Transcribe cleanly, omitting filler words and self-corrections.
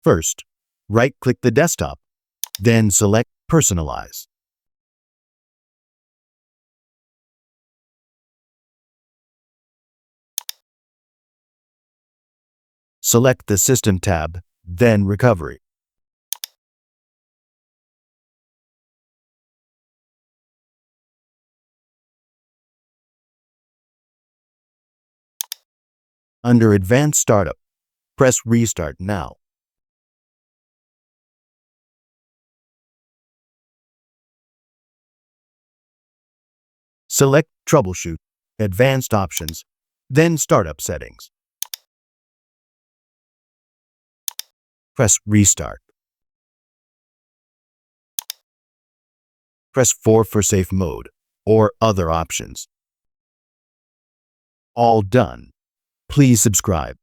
First, right-click the desktop, then select Personalize. Select the System tab, then Recovery. Under Advanced Startup, press Restart now. Select Troubleshoot, Advanced Options, then Startup Settings. Press Restart. Press 4 for Safe Mode or other options. All done. Please subscribe.